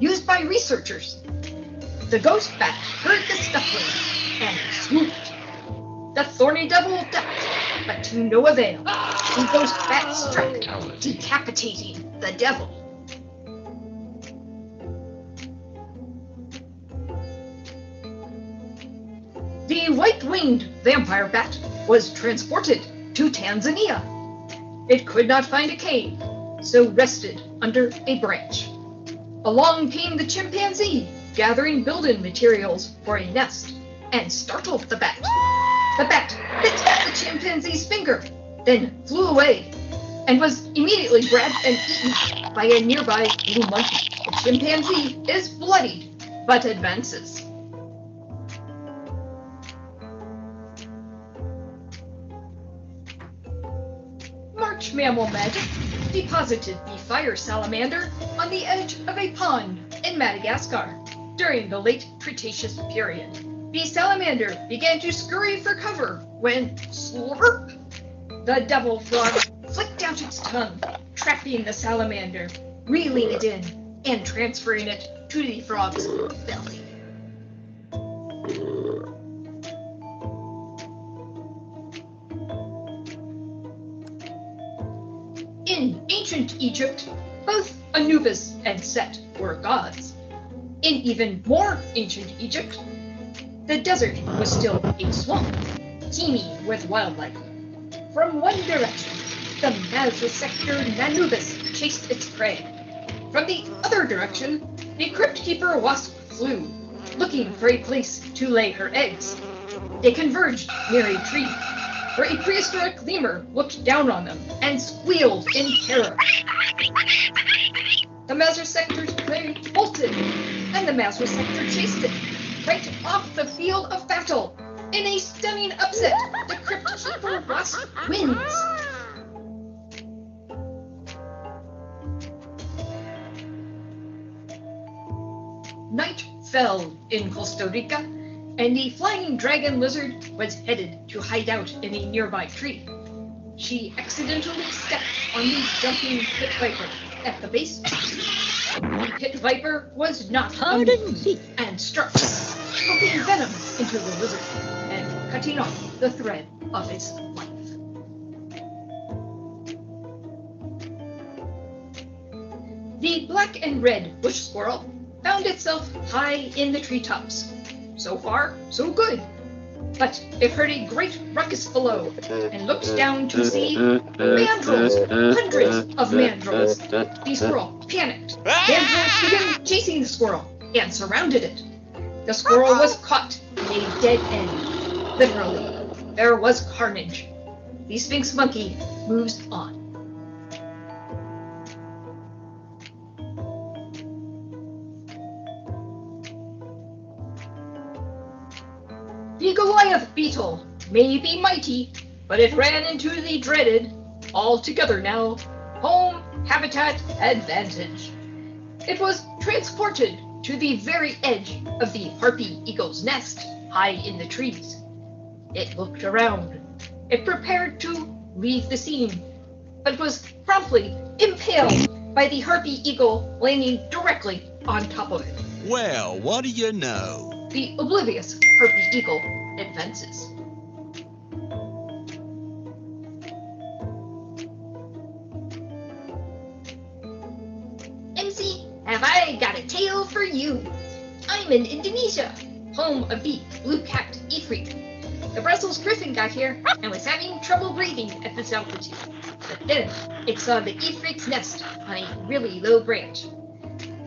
used by researchers. The ghost bat heard the scuffling and swooped. The thorny devil ducked, but to no avail. The ghost bat struck, decapitating the devil. The white-winged vampire bat was transported to Tanzania. It could not find a cave, so rested under a branch. Along came the chimpanzee, gathering building materials for a nest, and startled the bat. The bat bit the chimpanzee's finger, then flew away, and was immediately grabbed and eaten by a nearby blue monkey. The chimpanzee is bloodied, but advances. March Mammal Magic deposited the fire salamander on the edge of a pond in Madagascar during the late Cretaceous period. The salamander began to scurry for cover when, slurp, the devil frog flicked out its tongue, trapping the salamander, reeling it in, and transferring it to the frog's belly. In ancient Egypt, both Anubis and Set were gods. In even more ancient Egypt, the desert was still a swamp, teeming with wildlife. From one direction, the Masosector Nanubis chased its prey. From the other direction, the crypt keeper wasp flew, looking for a place to lay her eggs. They converged near a tree, where a prehistoric lemur looked down on them and squealed in terror. The Masosector's prey bolted, and the Masosector chased it, right off the field of battle. In a stunning upset, the crypt keeper wasp wins. Night fell in Costa Rica, and the flying dragon lizard was headed to hide out in a nearby tree. She accidentally stepped on the jumping pit viper at the base. The pit viper was not amused and struck, pumping venom into the lizard and cutting off the thread of its life. The black and red bush squirrel found itself high in the treetops. So far, so good. But it heard a great ruckus below and looked down to see mandrills, hundreds of mandrills. The squirrel panicked. Mandrills began chasing the squirrel and surrounded it. The squirrel was caught in a dead end. Literally, there was carnage. The Sphinx monkey moves on. The Goliath beetle may be mighty, but it ran into the dreaded, all together now, home habitat advantage. It was transported to the very edge of the harpy eagle's nest, high in the trees. It looked around. It prepared to leave the scene, but was promptly impaled by the harpy eagle landing directly on top of it. Well, what do you know? The oblivious harpy eagle advances. MC, have I got a tale for you? I'm in Indonesia, home of the blue-capped Ifrit. The Brussels griffin got here and was having trouble breathing at this altitude. But then it saw the Ifrit's nest on a really low branch.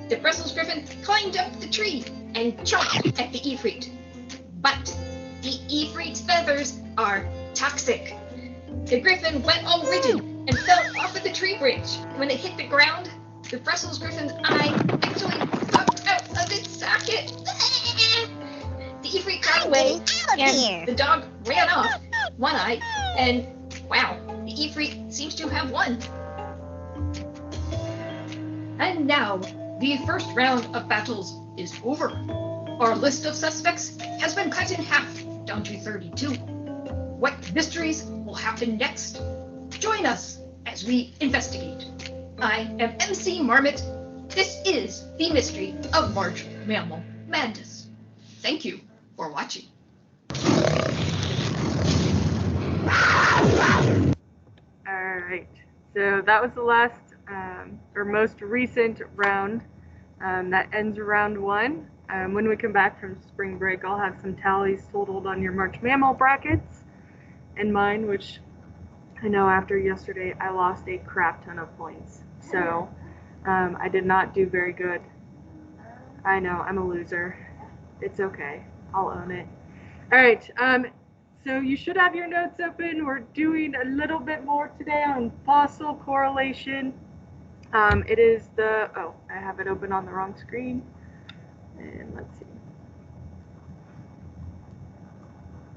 The Brussels griffin climbed up the tree and chomped at the Ifrit. But the Ifrit's feathers are toxic. The griffin went all rigid and fell off of the tree branch. When it hit the ground, the Brussels griffin's eye actually popped out of its socket. The Ifrit got away, and the dog ran off, one eye, and wow, the Ifrit seems to have won. And now, the first round of battles is over. Our list of suspects has been cut in half, down to 32. What mysteries will happen next? Join us as we investigate. I am MC Marmot, This is the mystery of March Mammal Madness. Thank you for watching. Alright, so that was the last, or most recent round. That ends round 1. When we come back from spring break, I'll have some tallies totaled on your March Mammal brackets and mine, which I know after yesterday I lost a crap ton of points. So I did not do very good. I know, I'm a loser. It's okay. I'll own it. Alright, so you should have your notes open. We're doing a little bit more today on fossil correlation. It is the, oh, I have it open on the wrong screen. And let's see.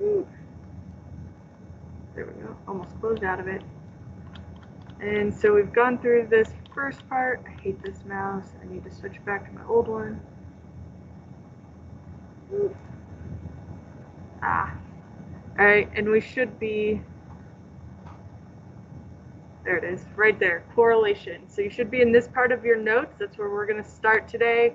Ooh. There we go, almost closed out of it. And so we've gone through this first part. I hate this mouse. I need to switch back to my old one. Ooh. Ah. Alright, and we should be, there it is, right there, correlation. So you should be in this part of your notes. That's where we're going to start today.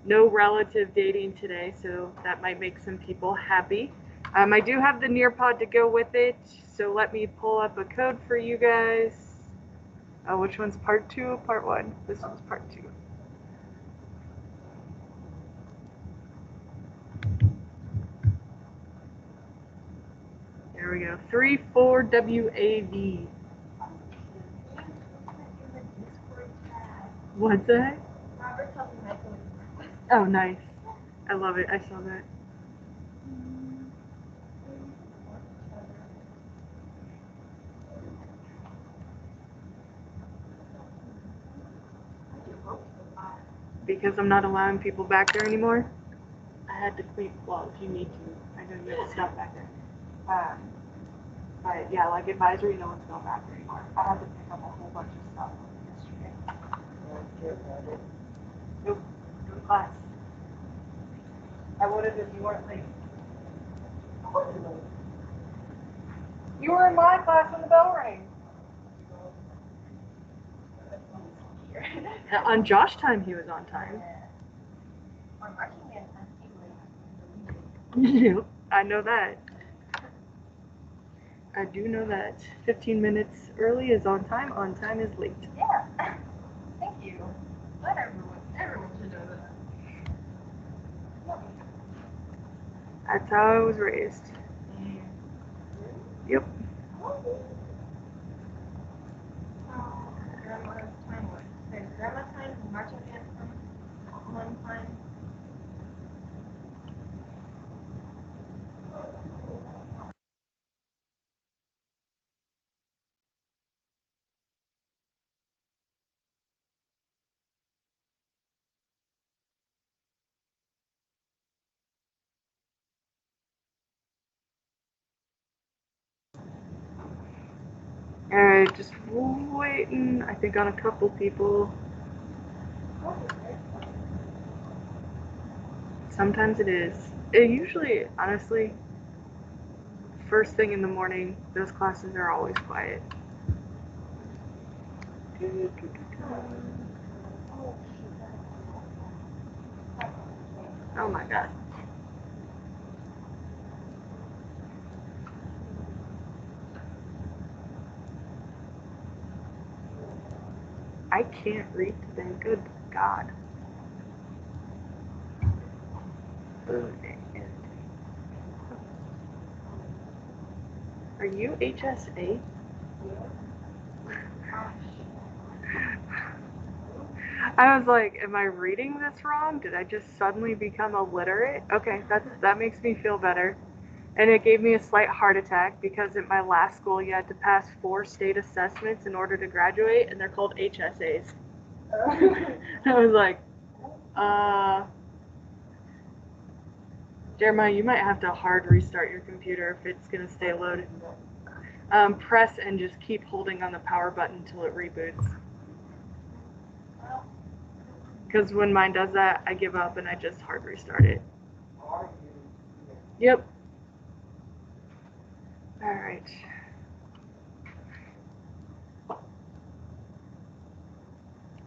No relative dating today, so that might make some people happy. I do have the Nearpod to go with it, so let me pull up a code for you guys. Which one's part 2 or part 1? This one's part 2. There we go, 34WAV. What's that? Oh, nice. I love it. I saw that. Because I'm not allowing people back there anymore, I had to clean. Well, if you need to, I know you have stuff back there. But yeah, like advisory, no one's going back there anymore. I had to pick up a whole bunch of stuff yesterday. Nope, no class. I would have if you weren't late. You were in my class when the bell rang. On Josh time, he was on time. Yep, I know that. I do know that. 15 minutes early is on time is late. Yeah. Thank you. Let everyone should know that. That's how I was raised. Yep. Grandma's time was. Grandma's time, marching band time, one time. Alright, just waiting, I think, on a couple people. Sometimes it is. It usually, honestly, first thing in the morning, those classes are always quiet. Oh my god. I can't read today, good god. Are you HSA? I was like, am I reading this wrong? Did I just suddenly become illiterate? Okay, that makes me feel better. And it gave me a slight heart attack because at my last school you had to pass 4 state assessments in order to graduate, and they're called HSAs. I was like, Jeremiah, you might have to hard restart your computer if it's going to stay loaded. Press and just keep holding on the power button until it reboots. Because when mine does that, I give up and I just hard restart it. Yep. Alright.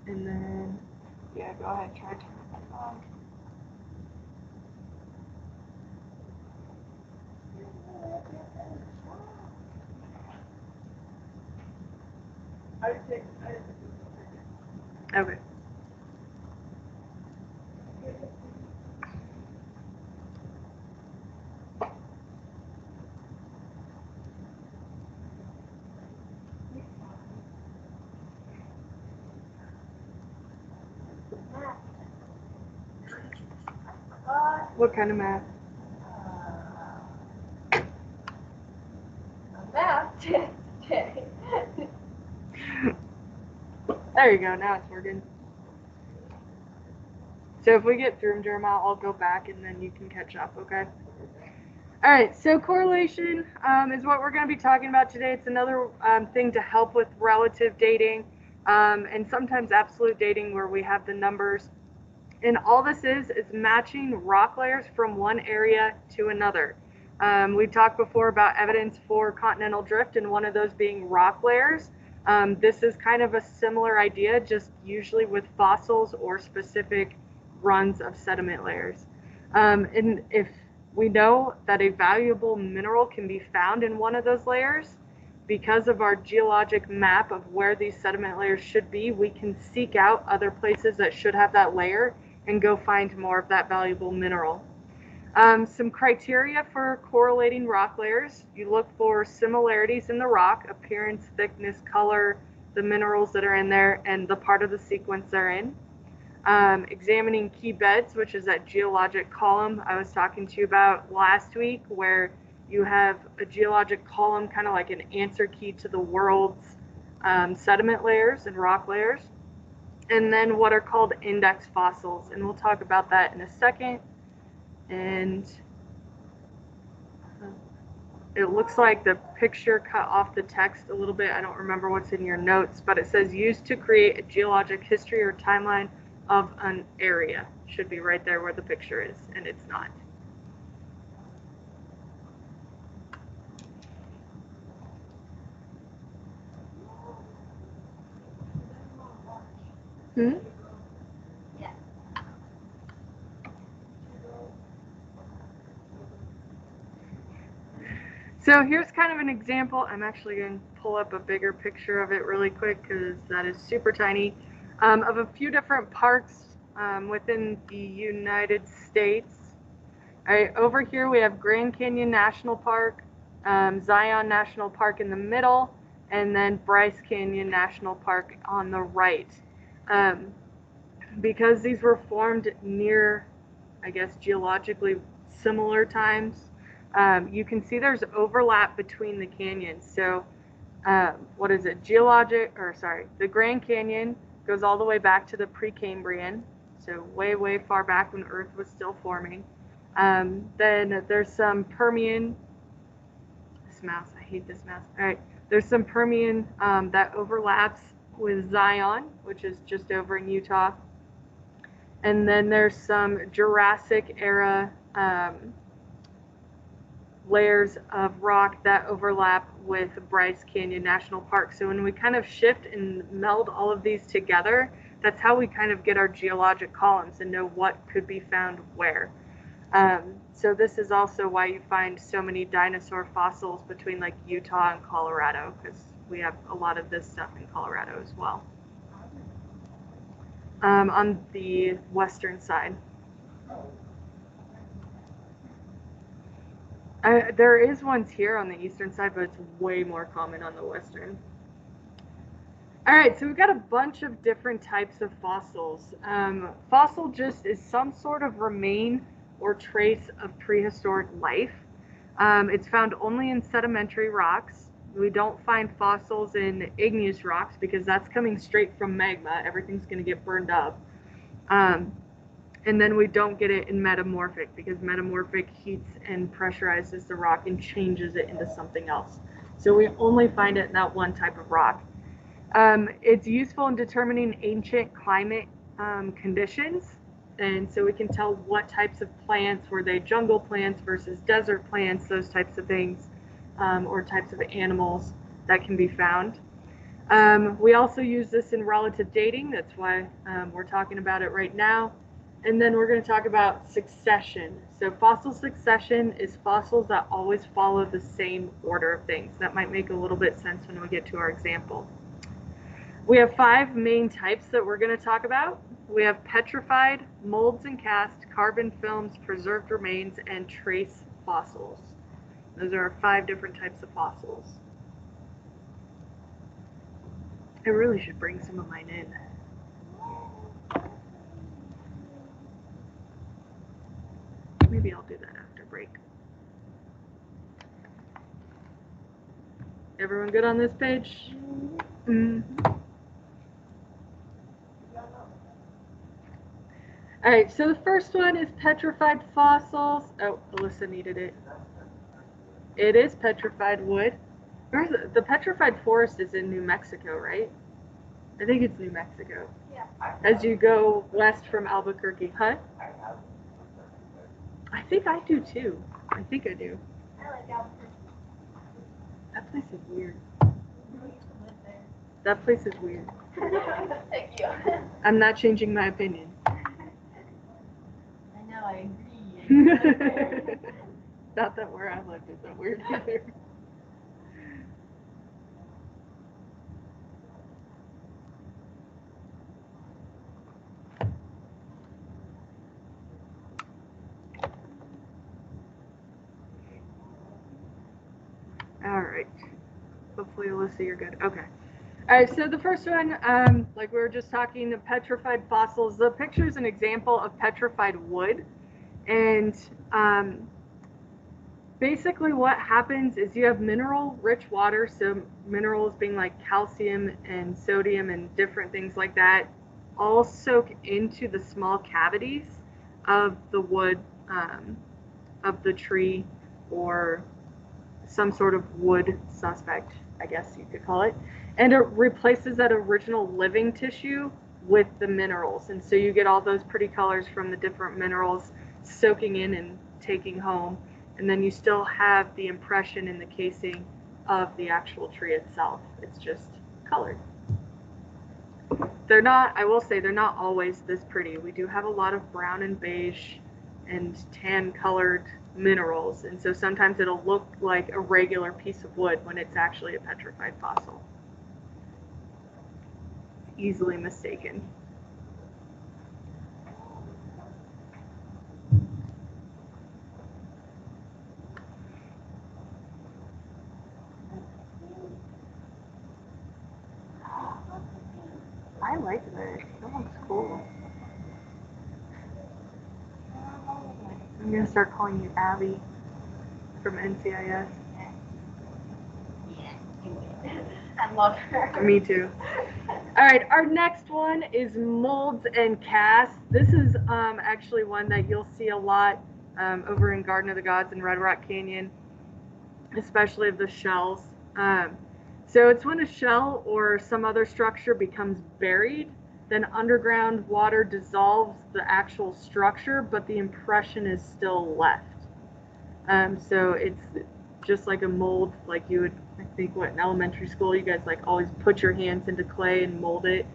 And then, yeah, go ahead, try to turn it back on. Okay. What kind of math? Math today. There you go, now it's working. So if we get through them, Jeremiah, I'll go back and then you can catch up, okay? All right, so correlation is what we're going to be talking about today. It's another thing to help with relative dating and sometimes absolute dating where we have the numbers. And all this is matching rock layers from one area to another. We talked before about evidence for continental drift and one of those being rock layers. This is kind of a similar idea, just usually with fossils or specific runs of sediment layers. And if we know that a valuable mineral can be found in one of those layers, because of our geologic map of where these sediment layers should be, we can seek out other places that should have that layer and go find more of that valuable mineral. Some criteria for correlating rock layers. You look for similarities in the rock, appearance, thickness, color, the minerals that are in there, and the part of the sequence they're in. Examining key beds, which is that geologic column I was talking to you about last week, where you have a geologic column, kind of like an answer key to the world's sediment layers and rock layers. And then what are called index fossils, and we'll talk about that in a second. And it looks like the picture cut off the text a little bit. I don't remember what's in your notes, but it says used to create a geologic history or timeline of an area. Should be right there where the picture is, and it's not. Yeah. So here's kind of an example. I'm actually going to pull up a bigger picture of it really quick because that is super tiny, of a few different parks within the United States. All right, over here we have Grand Canyon National Park, Zion National Park in the middle, and then Bryce Canyon National Park on the right. Because these were formed near, I guess, geologically similar times, you can see there's overlap between the canyons. So what is it? The Grand Canyon goes all the way back to the Precambrian, so way, way far back when Earth was still forming. Then there's some Permian, this mouse, I hate this mouse. All right, there's some Permian that overlaps with Zion, which is just over in Utah. And then there's some Jurassic era layers of rock that overlap with Bryce Canyon National Park. So when we kind of shift and meld all of these together, that's how we kind of get our geologic columns and know what could be found where. So this is also why you find so many dinosaur fossils between like Utah and Colorado, because we have a lot of this stuff in Colorado as well. On the western side. There is ones here on the eastern side, but it's way more common on the western. All right, so we've got a bunch of different types of fossils. Fossil just is some sort of remain or trace of prehistoric life. It's found only in sedimentary rocks. We don't find fossils in igneous rocks because that's coming straight from magma. Everything's going to get burned up. And then we don't get it in metamorphic because metamorphic heats and pressurizes the rock and changes it into something else. So we only find it in that one type of rock. It's useful in determining ancient climate conditions. And so we can tell what types of plants, were they jungle plants versus desert plants, those types of things, or types of animals that can be found. We also use this in relative dating. That's why we're talking about it right now. And then we're going to talk about succession. So fossil succession is fossils that always follow the same order of things. That might make a little bit sense when we get to our example. We have 5 main types that we're going to talk about. We have petrified, molds and cast, carbon films, preserved remains, and trace fossils. Those are our 5 different types of fossils. I really should bring some of mine in. Maybe I'll do that after break. Everyone good on this page? All right, so the first one is petrified fossils. Oh, Alyssa needed it. It is petrified wood. The petrified forest is in New Mexico, right? I think it's New Mexico. Yeah. As you go west from Albuquerque, huh? I think I do too. I think I do. I like Albuquerque. That place is weird. I used to live there. That place is weird. Thank you. I'm not changing my opinion. I know, I agree. Not that where I lived isn't weird either. All right. Hopefully, Alyssa, you're good. Okay. All right, so the first one, like we were just talking, the petrified fossils. The picture is an example of petrified wood. And basically what happens is you have mineral-rich water, so minerals being like calcium and sodium and different things like that, all soak into the small cavities of the wood, of the tree, or some sort of wood suspect, I guess you could call it. And it replaces that original living tissue with the minerals. And so you get all those pretty colors from the different minerals soaking in and taking home. And then you still have the impression in the casing of the actual tree itself. It's just colored. They're not, I will say, they're not always this pretty. We do have a lot of brown and beige and tan colored minerals. And so sometimes it'll look like a regular piece of wood when it's actually a petrified fossil. Easily mistaken. I like that. That looks cool. I'm gonna start calling you Abby from NCIS. I love her. Me too. All right, our next one is molds and casts. This is actually one that you'll see a lot over in Garden of the Gods in Red Rock Canyon, especially of the shells. So it's when a shell or some other structure becomes buried, then underground water dissolves the actual structure, but the impression is still left. So it's just like a mold, like you would, I think, what, in elementary school, you guys like always put your hands into clay and mold it.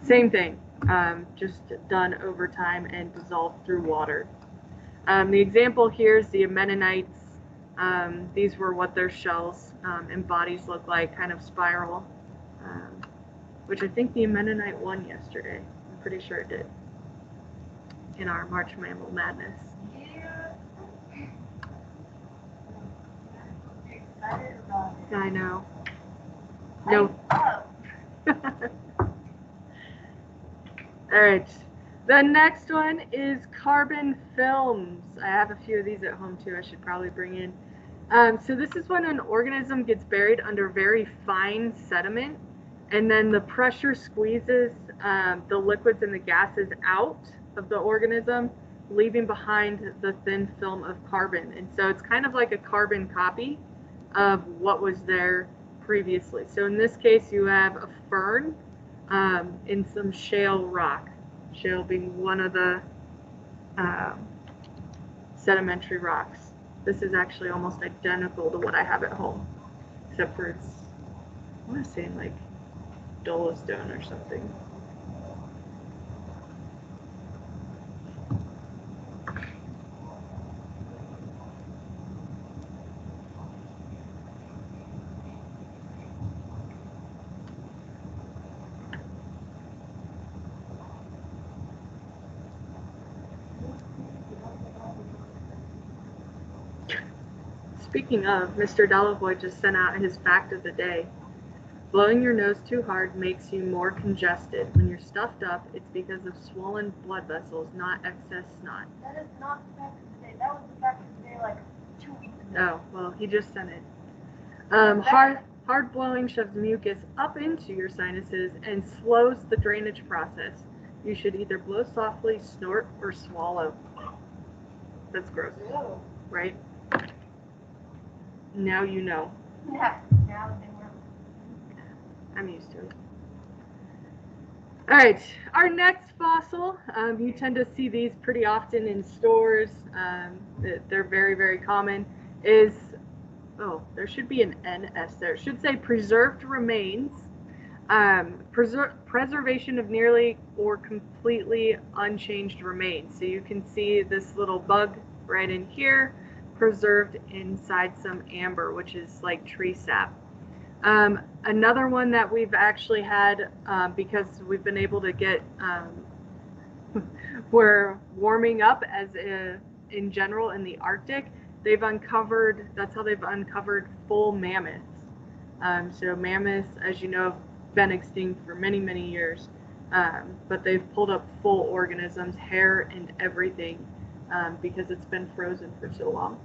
Same thing, just done over time and dissolved through water. The example here is the Ammonitites. These were what their shells and bodies look like, kind of spiral, which I think the Ammonite won yesterday. I'm pretty sure it did in our March Mammal Madness. Excited about it. I know. No. All right. The next one is carbon films. I have a few of these at home too. I should probably bring in. So this is when an organism gets buried under very fine sediment, and then the pressure squeezes the liquids and the gases out of the organism, leaving behind the thin film of carbon. And so it's kind of like a carbon copy of what was there previously. So in this case, you have a fern in some shale rock. Shale being one of the sedimentary rocks. This is actually almost identical to what I have at home, except for it's, I want to say, like dolostone or something. Speaking of, Mr. Delavoye just sent out his fact of the day. Blowing your nose too hard makes you more congested. When you're stuffed up, it's because of swollen blood vessels, not excess snot. That is not the fact of the day. That was the fact of the day like 2 weeks ago. Oh, well, he just sent it. Hard blowing shoves mucus up into your sinuses and slows the drainage process. You should either blow softly, snort, or swallow. That's gross, Ew. right? Now you know. Yeah. Now they were. I'm used to it. All right, our next fossil, you tend to see these pretty often in stores. They're very, very common, is, oh, there should be an NS there. It should say preserved remains. Preservation of nearly or completely unchanged remains. So you can see this little bug right in here, preserved inside some amber, which is like tree sap. Another one that we've actually had, because we've been able to get, we're warming up in general in the Arctic, they've uncovered, that's how they've uncovered full mammoths. So mammoths, as you know, have been extinct for many, many years, but they've pulled up full organisms, hair and everything, because it's been frozen for so long.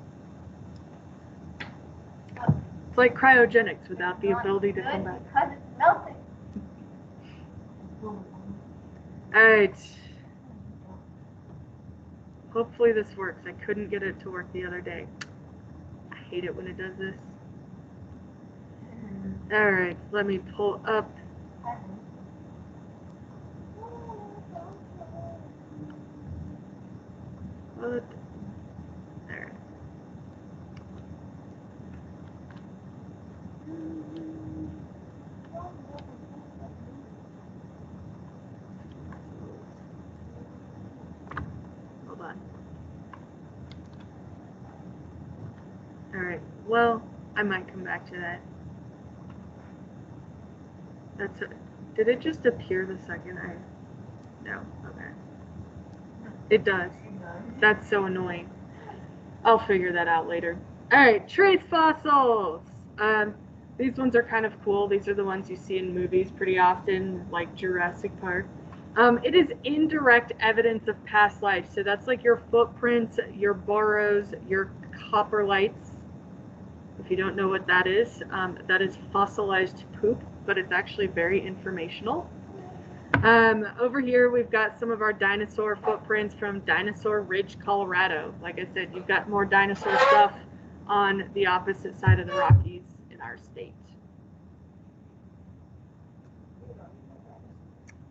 It's like cryogenics without the ability to come back. Because it's melting. Alright. Hopefully this works. I couldn't get it to work the other day. I hate it when it does this. Alright, let me pull up. What? There. Hold on. Alright, well, I might come back to that. Did it just appear the second I... No, okay. It does. That's so annoying. I'll figure that out later. Alright, trace fossils! These ones are kind of cool. These are the ones you see in movies pretty often, like Jurassic Park. It is indirect evidence of past life. So that's like your footprints, your burrows, your coprolites. If you don't know what that is fossilized poop, but it's actually very informational. Over here, we've got some of our dinosaur footprints from Dinosaur Ridge, Colorado. Like I said, you've got more dinosaur stuff on the opposite side of the Rockies in our state.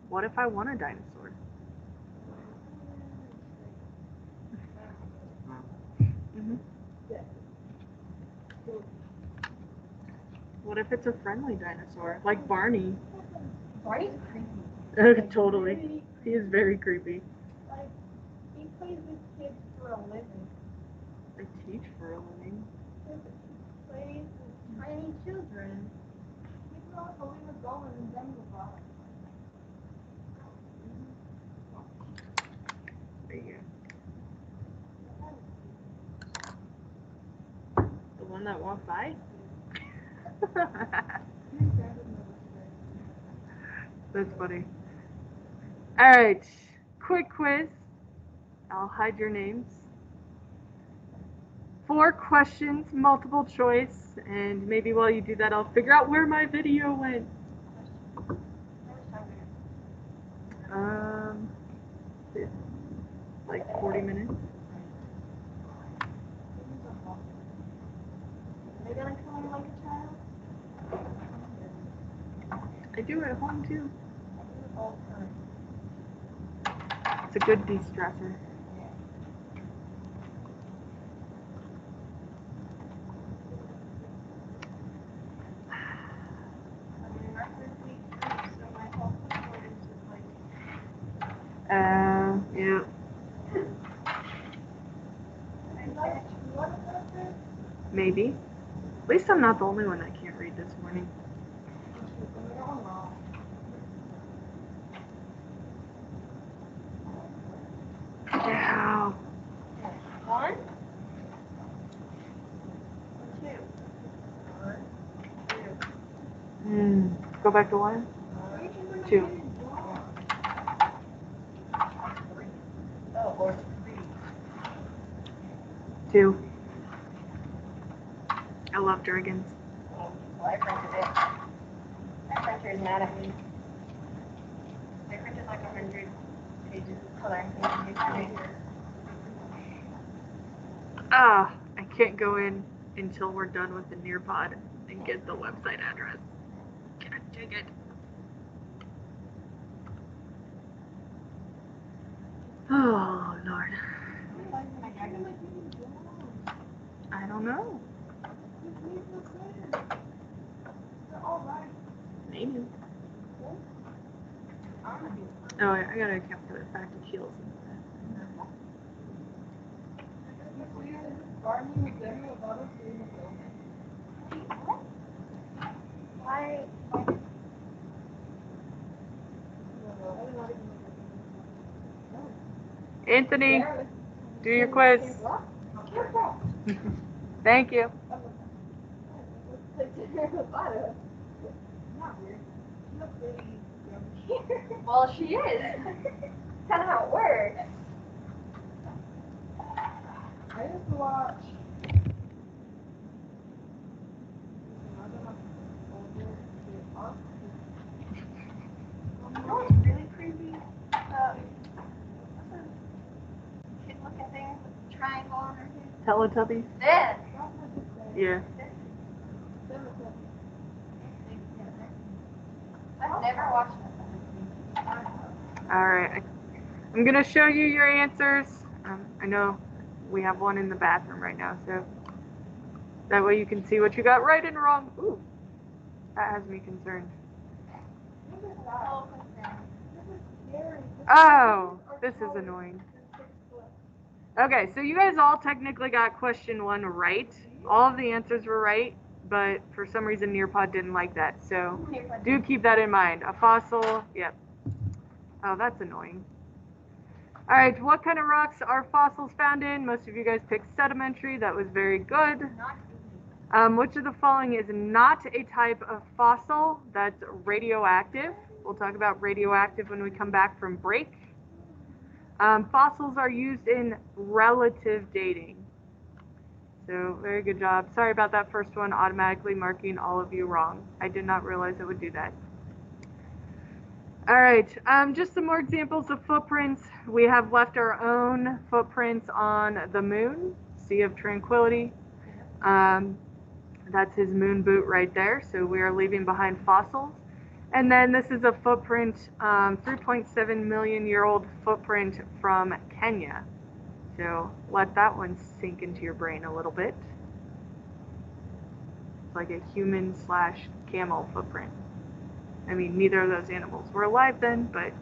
What if I want a dinosaur? Mm-hmm. What if it's a friendly dinosaur, like Barney? Barney's creepy. Totally. He is very creepy. Like, he plays with kids for a living. I teach for a living. He plays with tiny children. He's not a little girl in Denver. There you go. The one that walked by? That's funny. Alright, quick quiz. I'll hide your names. 4 questions, multiple choice, and maybe while you do that, I'll figure out where my video went. Like 40 minutes. Are they gonna kill him like a child? I do it at home too. I do it all the time. It's a good de-stressor. I mean, our first week, so Maybe. At least I'm not the only one that can't read this morning. Ow. One. Two. One. Two. Go back to 1. 2. Oh, or 3. 2. I love dragons. Well, I printed it. My printer's mad at me. I printed like 100 pages of coloring pages. Ah, I can't go in until we're done with the Nearpod and get the website address. God dang it. Oh, Lord. I don't know. Maybe. Oh, I gotta account for the fact it heals. Why? Anthony, do your quiz. Thank you. Well, she is. Kind of how it works. I used to watch. You know what's really creepy? Kid-looking thing with a triangle on her head. Teletubbies? This. Yeah. I've never watched it. Alright. I'm gonna show you your answers. I know we have one in the bathroom right now, so that way you can see what you got right and wrong. Ooh, that has me concerned. Oh, this is annoying. Okay, so you guys all technically got question 1 right. All of the answers were right, but for some reason Nearpod didn't like that. So do keep that in mind. A fossil, yep. Oh, that's annoying. All right, what kind of rocks are fossils found in? Most of you guys picked sedimentary. That was very good. Which of the following is not a type of fossil? That's radioactive. We'll talk about radioactive when we come back from break. Fossils are used in relative dating. So very good job. Sorry about that first one, automatically marking all of you wrong. I did not realize it would do that. All right, just some more examples of footprints. We have left our own footprints on the moon, Sea of Tranquility. That's his moon boot right there. So we are leaving behind fossils. And then this is a footprint, 3.7 million year old footprint from Kenya. So let that one sink into your brain a little bit. It's like a human / camel footprint. I mean, neither of those animals were alive then, but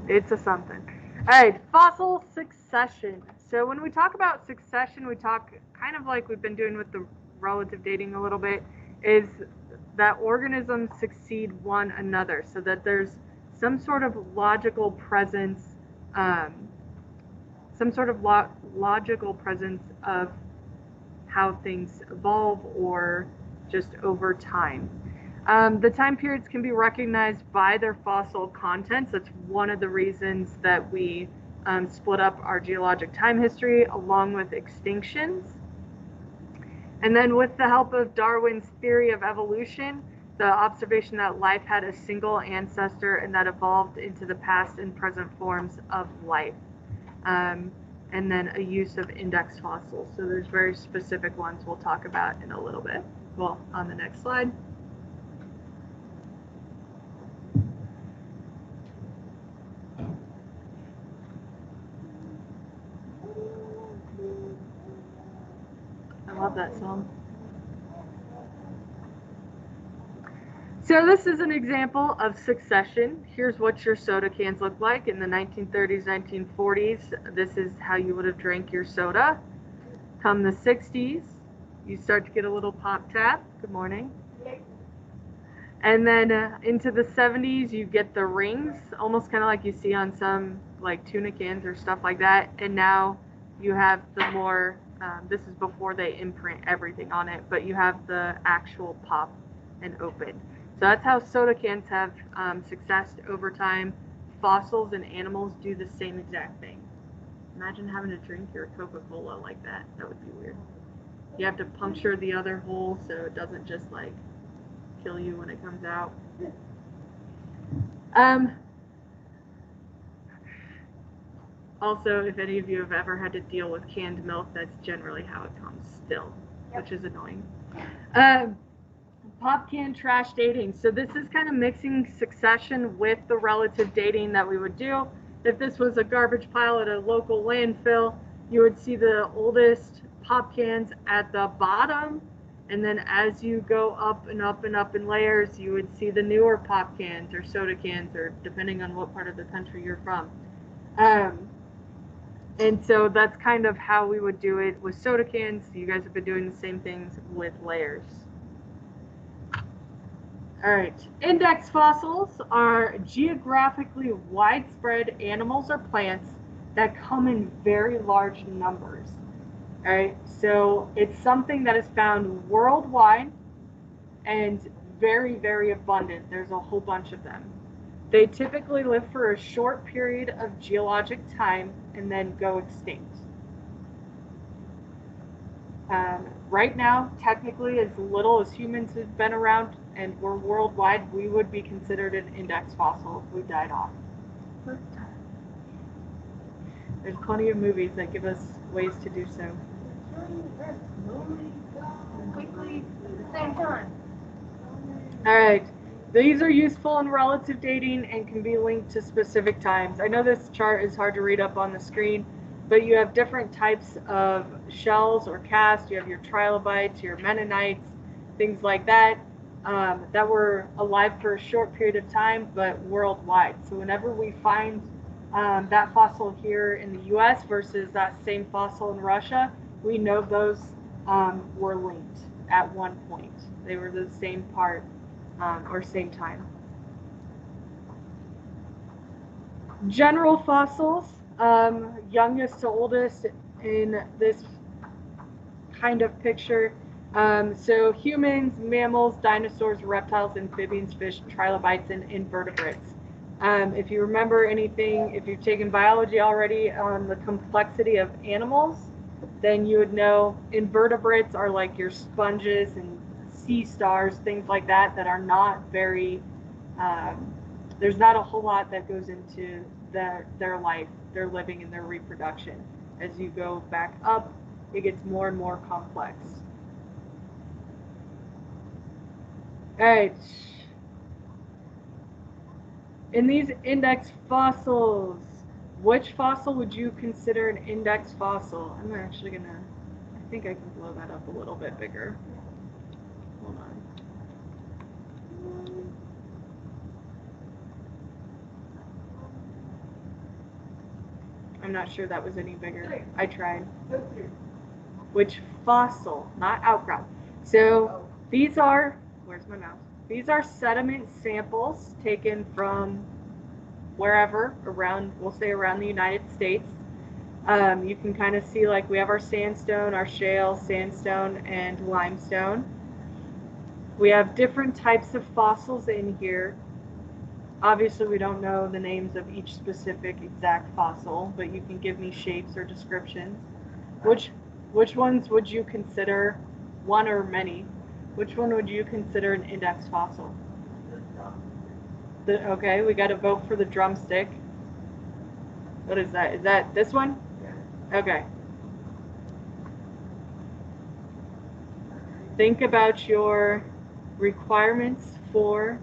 it's a something. All right, fossil succession. So when we talk about succession, we talk kind of like we've been doing with the relative dating a little bit, is that organisms succeed one another, so that there's some sort of logical presence, logical presence of how things evolve or just over time. The time periods can be recognized by their fossil contents. That's one of the reasons that we split up our geologic time history along with extinctions. And then with the help of Darwin's theory of evolution, the observation that life had a single ancestor and that evolved into the past and present forms of life. And then a use of index fossils. So there's very specific ones we'll talk about in a little bit. Well, on the next slide. I love that song. So this is an example of succession. Here's what your soda cans look like in the 1930s, 1940s. This is how you would have drank your soda. Come the 60s, you start to get a little pop tap. Good morning. And then into the 70s, you get the rings, almost kind of like you see on some like tuna cans or stuff like that. And now you have the more, this is before they imprint everything on it, but you have the actual pop and open. So that's how soda cans have success over time. Fossils and animals do the same exact thing. Imagine having to drink your Coca-Cola like that. That would be weird. You have to puncture the other hole so it doesn't just like kill you when it comes out. Also, if any of you have ever had to deal with canned milk, that's generally how it comes still, which is annoying. Pop can trash dating. So this is kind of mixing succession with the relative dating that we would do. If this was a garbage pile at a local landfill, you would see the oldest pop cans at the bottom, and then as you go up and up and up in layers, you would see the newer pop cans or soda cans, or depending on what part of the country you're from. And so that's kind of how we would do it with soda cans. You guys have been doing the same things with layers. All right, index fossils are geographically widespread animals or plants that come in very large numbers. All right, so it's something that is found worldwide and very, very abundant. There's a whole bunch of them. They typically live for a short period of geologic time and then go extinct. Right now, technically, as little as humans have been around and we're worldwide, we would be considered an index fossil if we died off. There's plenty of movies that give us ways to do so. Quickly at the same time. All right. These are useful in relative dating and can be linked to specific times. I know this chart is hard to read up on the screen, but you have different types of shells or casts. You have your trilobites, your Mennonites, things like that, that were alive for a short period of time, but worldwide. So whenever we find that fossil here in the US versus that same fossil in Russia, we know those were linked at one point. They were the same part or same time. General fossils, youngest to oldest in this kind of picture. So humans, mammals, dinosaurs, reptiles, amphibians, fish, trilobites, and invertebrates. If you remember anything, if you've taken biology already on the complexity of animals, then you would know invertebrates are like your sponges and sea stars, things like that, that are not very, there's not a whole lot that goes into their life, their living and their reproduction. As you go back up, it gets more and more complex. All right. In these index fossils, which fossil would you consider an index fossil? I'm actually gonna, I think I can blow that up a little bit bigger. Hold on. I'm not sure that was any bigger. I tried. Which fossil, not outcrop. So these are, where's my mouse? These are sediment samples taken from wherever around, we'll say around the United States. You can kind of see like we have our sandstone, our shale, sandstone, and limestone. We have different types of fossils in here. Obviously, we don't know the names of each specific exact fossil, but you can give me shapes or descriptions. Which ones would you consider, one or many, which one would you consider an index fossil? Okay, we got to vote for the drumstick. What is that? Is that this one? Okay. Think about your requirements for,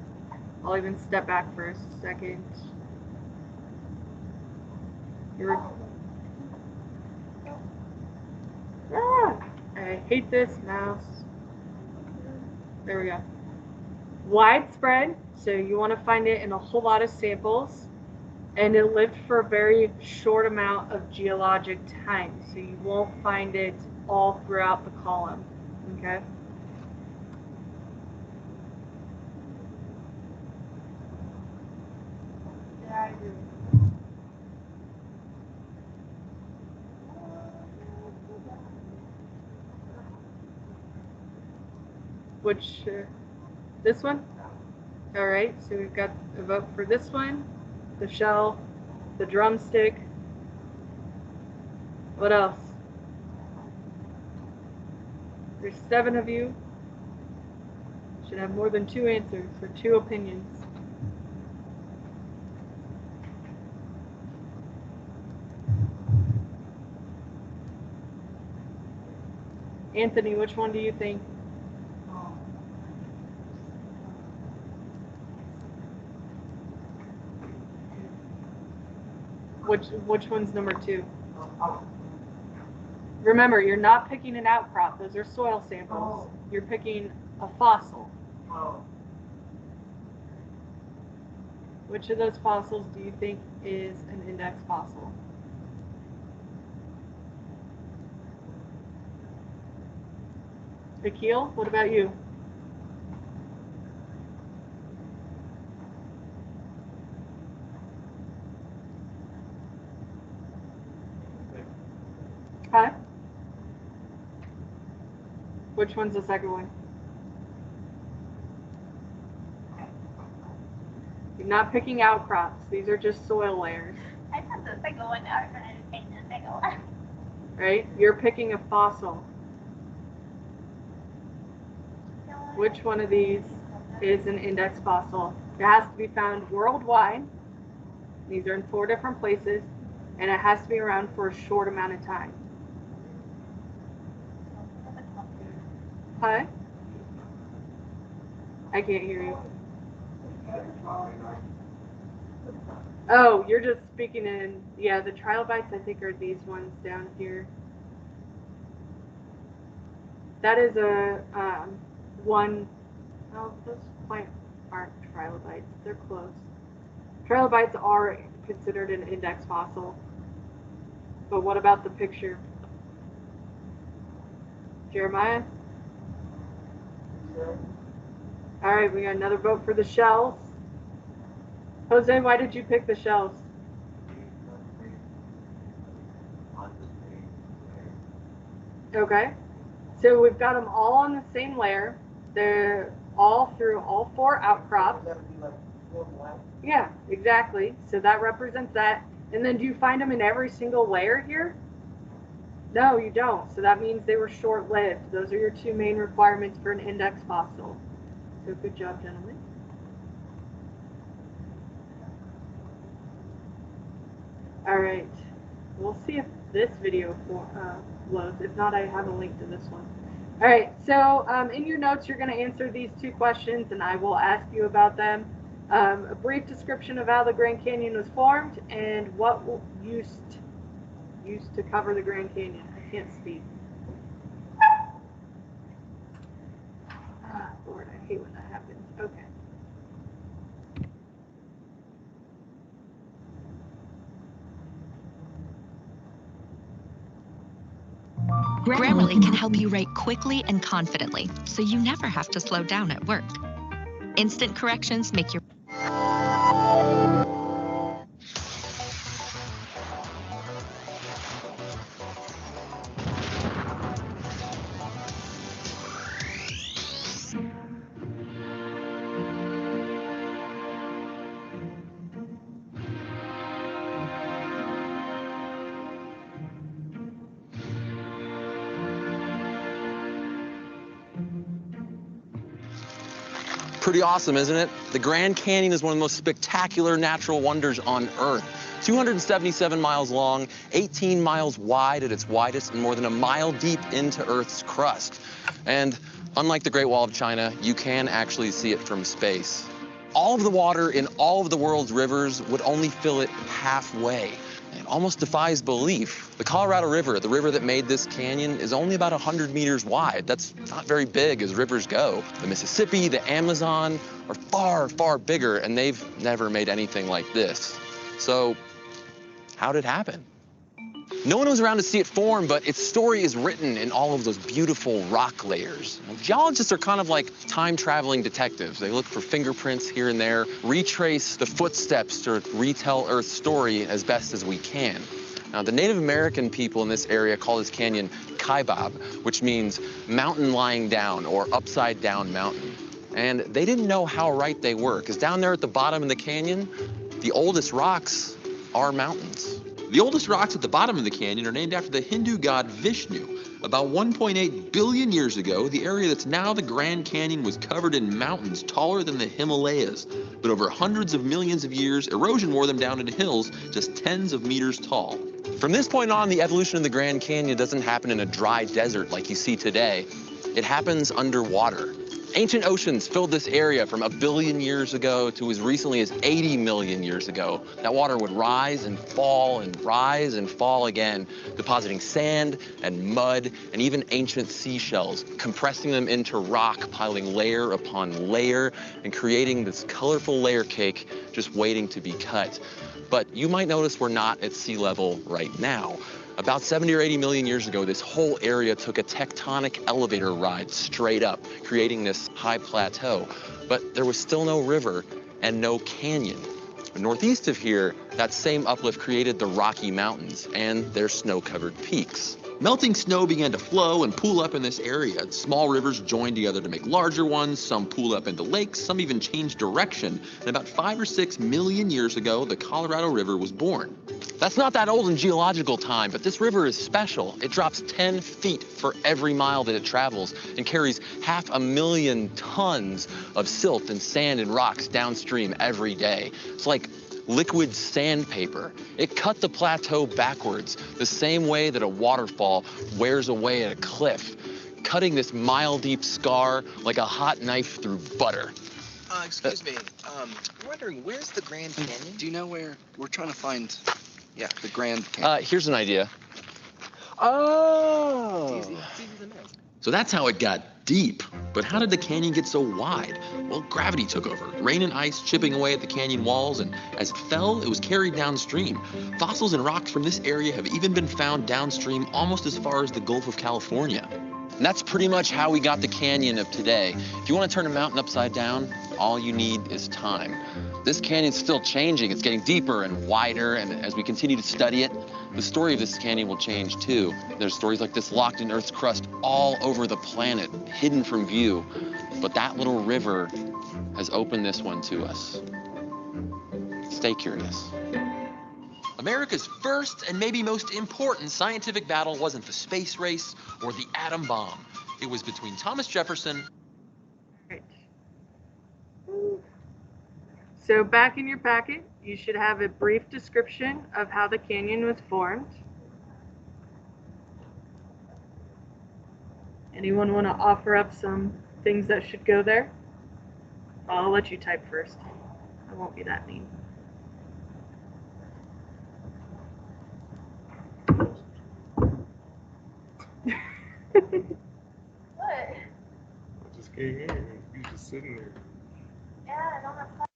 I'll even step back for a second. I hate this mouse. There we go. Widespread, so you want to find it in a whole lot of samples, and it lived for a very short amount of geologic time, so you won't find it all throughout the column, okay? Yeah, I do. Which, this one? All right, so we've got a vote for this one, the shell, the drumstick. What else? There's 7 of you. Should have more than 2 answers or 2 opinions. Anthony, which one do you think? Which one's number 2? Remember, you're not picking an outcrop. Those are soil samples. You're picking a fossil. Which of those fossils do you think is an index fossil? Akil, what about you? Huh? Which one's the second one? You're not picking outcrops. These are just soil layers. I thought the second one, I was going to take the second one. Right? You're picking a fossil. Which one of these is an index fossil? It has to be found worldwide. These are in 4 different places, and it has to be around for a short amount of time. Hi? I can't hear you. Oh, you're just speaking in, yeah, the trilobites I think are these ones down here. That is a one, oh, those plants aren't trilobites, they're close. Trilobites are considered an index fossil. But what about the picture? Jeremiah? All right, we got another vote for the shells. Jose, why did you pick the shells? Okay, so we've got them all on the same layer. They're all through all 4 outcrops. Yeah, exactly. So that represents that. And then do you find them in every single layer here? No, you don't. So that means they were short-lived. Those are your 2 main requirements for an index fossil. So good job, gentlemen. All right. We'll see if this video loads. If not, I have a link to this one. All right. So in your notes, you're going to answer these 2 questions, and I will ask you about them. A brief description of how the Grand Canyon was formed and what used to cover the Grand Canyon. I can't speak. Ah, Lord, I hate when that happens. Okay. Grammarly can help you write quickly and confidently, so you never have to slow down at work. Instant corrections make your Pretty awesome, isn't it? The Grand Canyon is one of the most spectacular natural wonders on Earth. 277 miles long, 18 miles wide at its widest, and more than a mile deep into Earth's crust. And unlike the Great Wall of China, you can actually see it from space. All of the water in all of the world's rivers would only fill it halfway. It almost defies belief. The Colorado River, the river that made this canyon, is only about 100 meters wide. That's not very big as rivers go. The Mississippi, the Amazon are far, far bigger, and they've never made anything like this. So, how did it happen? No one was around to see it form, but its story is written in all of those beautiful rock layers. Geologists are kind of like time-traveling detectives. They look for fingerprints here and there, retrace the footsteps to retell Earth's story as best as we can. Now, the Native American people in this area call this canyon Kaibab, which means mountain lying down or upside down mountain. And they didn't know how right they were, because down there at the bottom of the canyon, the oldest rocks are mountains. The oldest rocks at the bottom of the canyon are named after the Hindu god Vishnu. About 1.8 billion years ago, the area that's now the Grand Canyon was covered in mountains taller than the Himalayas. But over hundreds of millions of years, erosion wore them down into hills just tens of meters tall. From this point on, the evolution of the Grand Canyon doesn't happen in a dry desert like you see today. It happens underwater. Ancient oceans filled this area from 1 billion years ago to as recently as 80 million years ago. That water would rise and fall and rise and fall again, depositing sand and mud and even ancient seashells, compressing them into rock, piling layer upon layer and creating this colorful layer cake just waiting to be cut. But you might notice we're not at sea level right now. About 70 or 80 million years ago, this whole area took a tectonic elevator ride straight up, creating this high plateau. But there was still no river and no canyon. Northeast of here, that same uplift created the Rocky Mountains and their snow-covered peaks. Melting snow began to flow and pool up in this area. Small rivers joined together to make larger ones. Some pooled up into lakes. Some even changed direction. And about 5 or 6 million years ago, the Colorado River was born. That's not that old in geological time, but this river is special. It drops 10 feet for every mile that it travels and carries 500,000 tons of silt and sand and rocks downstream every day. It's like liquid sandpaper. It cut the plateau backwards, the same way that a waterfall wears away at a cliff, cutting this mile-deep scar like a hot knife through butter. Excuse me. I'm wondering, where's the Grand Canyon? Do you know where? We're trying to find, the Grand Canyon. Here's an idea. Oh! It's easy to know. So that's how it got deep. But how did the canyon get so wide? Well, gravity took over. Rain and ice chipping away at the canyon walls, and as it fell, it was carried downstream. Fossils and rocks from this area have even been found downstream almost as far as the Gulf of California. And that's pretty much how we got the canyon of today. If you want to turn a mountain upside down, all you need is time. This canyon's still changing. It's getting deeper and wider, and as we continue to study it, the story of this canyon will change too. There's stories like this locked in Earth's crust all over the planet, hidden from view. But that little river has opened this one to us. Stay curious. America's first and maybe most important scientific battle wasn't the space race or the atom bomb. It was between Thomas Jefferson. Right. So back in your packet, you should have a brief description of how the canyon was formed. Anyone want to offer up some things that should go there? I'll let you type first. I won't be that mean. What? I just came in and you just sitting there. Yeah, I don't have time.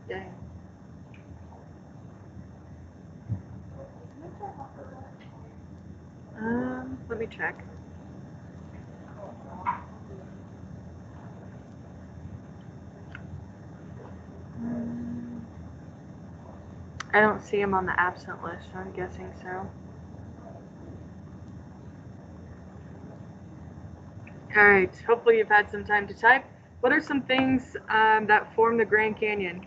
Yeah. Let me check. I don't see him on the absent list, so I'm guessing so. All right, hopefully you've had some time to type. What are some things that form the Grand Canyon?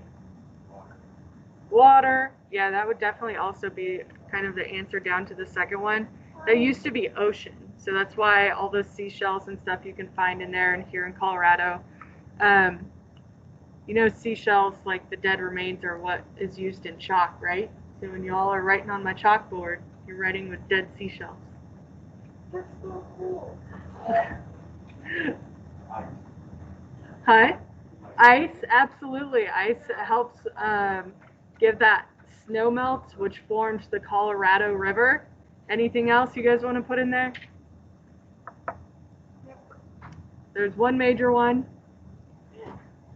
Water, yeah, that would definitely also be kind of the answer down to the second one. That used to be ocean, so that's why all those seashells and stuff you can find in there and here in Colorado. You know, seashells, like the dead remains, are what is used in chalk, right? So when y'all are writing on my chalkboard, you're writing with dead seashells. That's so cool. Huh? Ice, absolutely. Ice helps give that snow melt, which forms the Colorado River. Anything else you guys want to put in there? There's one major one.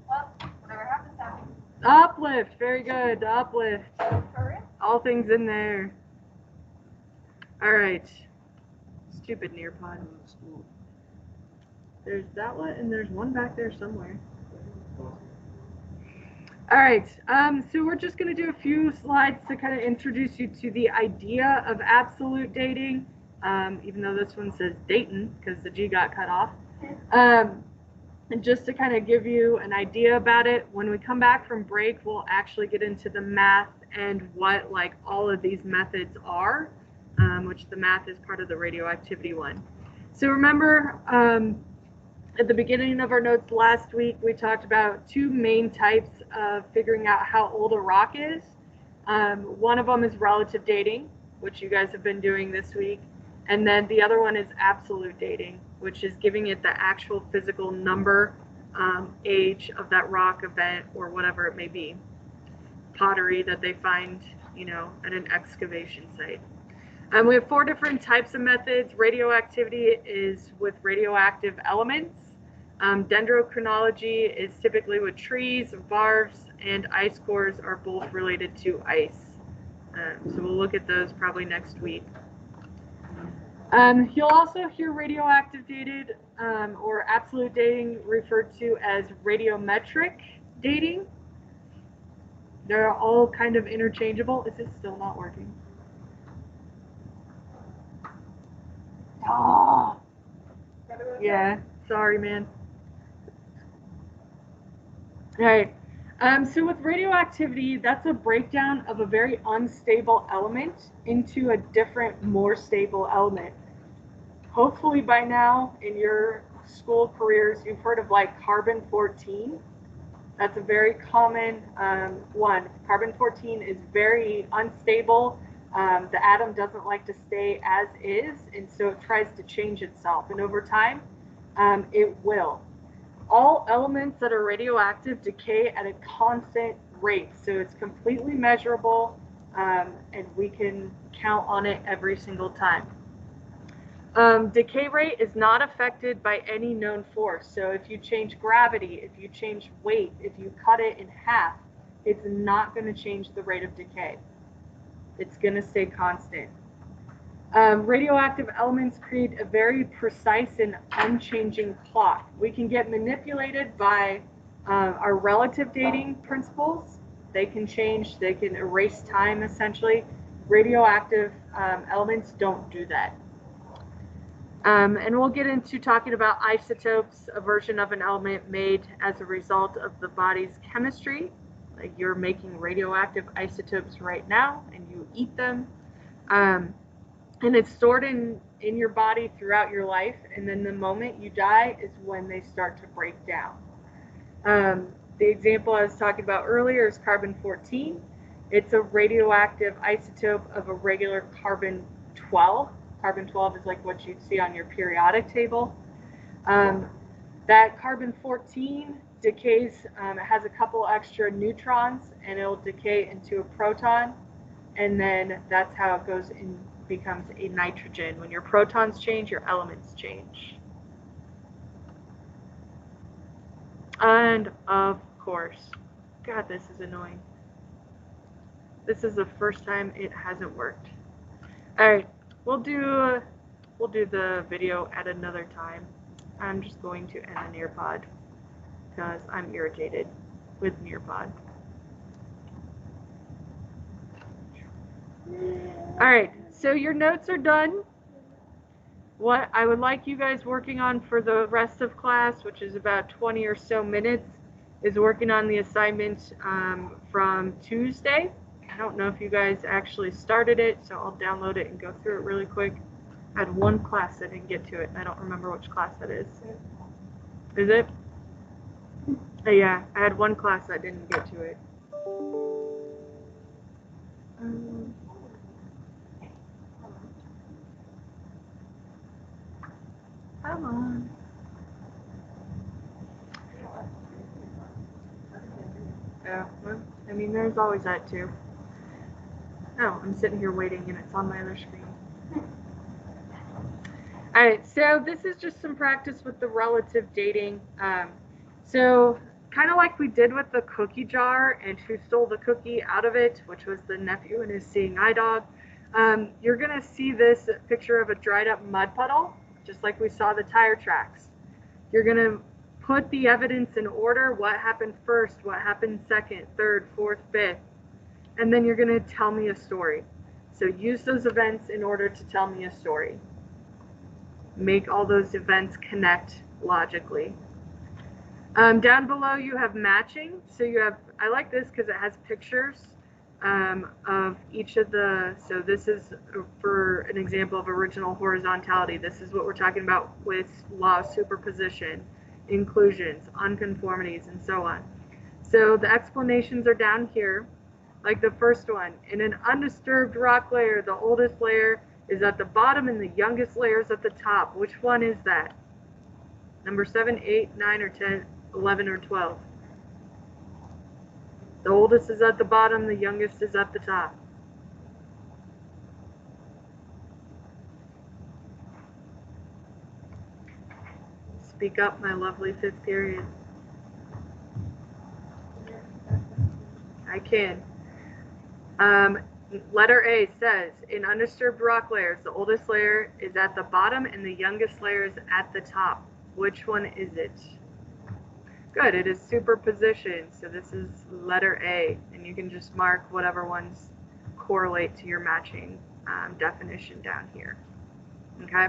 Well, whatever happens, happens. Uplift, very good. The uplift. For real? All things in there. All right. Stupid Nearpod. There's that one, and there's one back there somewhere. All right, so we're just going to do a few slides to kind of introduce you to the idea of absolute dating, even though this one says Dayton because the G got cut off. And just to kind of give you an idea about it, when we come back from break, we'll actually get into the math and what like all of these methods are, which the math is part of the radioactivity one. So remember, at the beginning of our notes last week, we talked about two main types of figuring out how old a rock is. One of them is relative dating, which you guys have been doing this week. And then the other one is absolute dating, which is giving it the actual physical number, age of that rock, event, or whatever it may be. Pottery that they find, you know, at an excavation site. We have 4 different types of methods. Radioactivity is with radioactive elements. Dendrochronology is typically with trees, varves, and ice cores are both related to ice. So we'll look at those probably next week. You'll also hear radioactive dated or absolute dating referred to as radiometric dating. They're all kind of interchangeable. Is it still not working? Oh, yeah, sorry, man. All right, so with radioactivity, that's a breakdown of a very unstable element into a different, more stable element. Hopefully by now in your school careers, you've heard of like carbon-14. That's a very common one. Carbon-14 is very unstable. The atom doesn't like to stay as is, and so it tries to change itself. And over time, it will. All elements that are radioactive decay at a constant rate, so it's completely measurable, and we can count on it every single time. Decay rate is not affected by any known force. So if you change gravity, if you change weight, if you cut it in half, it's not going to change the rate of decay. It's going to stay constant. Radioactive elements create a very precise and unchanging clock. We can get manipulated by our relative dating principles. They can change, they can erase time essentially. Radioactive elements don't do that. And we'll get into talking about isotopes, a version of an element made as a result of the body's chemistry. Like you're making radioactive isotopes right now and you eat them. And it's stored in your body throughout your life. And then the moment you die is when they start to break down. The example I was talking about earlier is carbon-14. It's a radioactive isotope of a regular carbon-12. Carbon-12 is like what you'd see on your periodic table. That carbon-14 decays, it has a couple extra neutrons, and it'll decay into a proton, and then that's how it goes and becomes a nitrogen. When your protons change, your elements change. And of course, God, this is annoying. This is the first time it hasn't worked. All right. We'll do the video at another time. I'm just going to end the Nearpod because I'm irritated with Nearpod. All right, so your notes are done. What I would like you guys working on for the rest of class, which is about 20 or so minutes, is working on the assignment from Tuesday. I don't know if you guys actually started it, so I'll download it and go through it really quick. I had one class that didn't get to it, and I don't remember which class that is. Is it? Yeah, I had one class that didn't get to it. Come on. Yeah, well, I mean, there's always that too. Oh, I'm sitting here waiting and it's on my other screen. All right, so this is just some practice with the relative dating. So kind of like we did with the cookie jar and who stole the cookie out of it, which was the nephew and his seeing eye dog. You're gonna see this picture of a dried up mud puddle, just like we saw the tire tracks. You're gonna put the evidence in order, what happened first, what happened second, third, fourth, fifth, and then you're gonna tell me a story. So use those events in order to tell me a story. Make all those events connect logically. Down below you have matching. So you have, I like this because it has pictures of each of the, so this is for an example of original horizontality. This is what we're talking about with law of superposition, inclusions, unconformities, and so on. So the explanations are down here, like the first one. In an undisturbed rock layer, the oldest layer is at the bottom and the youngest layer is at the top. Which one is that? Number 7, 8, 9, or 10, 11, or 12? The oldest is at the bottom, the youngest is at the top. Speak up, my lovely 5th period. I can. Letter A says, in undisturbed rock layers, the oldest layer is at the bottom and the youngest layer is at the top. Which one is it? Good, it is superposition. So this is letter A, and you can just mark whatever ones correlate to your matching definition down here. Okay.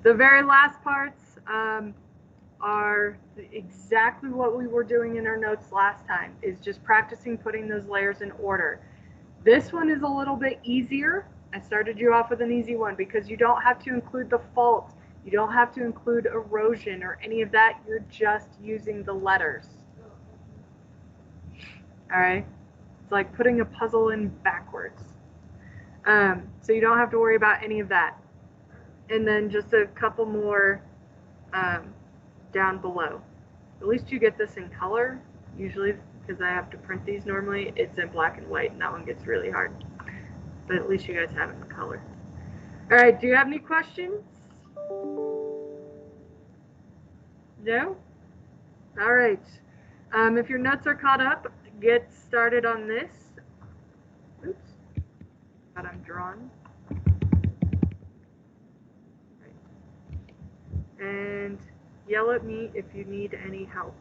The very last parts are exactly what we were doing in our notes last time, is just practicing putting those layers in order. This one is a little bit easier. I started you off with an easy one because you don't have to include the fault. You don't have to include erosion or any of that. You're just using the letters. All right. It's like putting a puzzle in backwards. So you don't have to worry about any of that. And then just a couple more down below. At least you get this in color. Usually, because I have to print these normally, it's in black and white, and that one gets really hard. But at least you guys have it in color. All right, do you have any questions? No? All right. If your notes are caught up, get started on this. Oops. That I'm drawing. And yell at me if you need any help.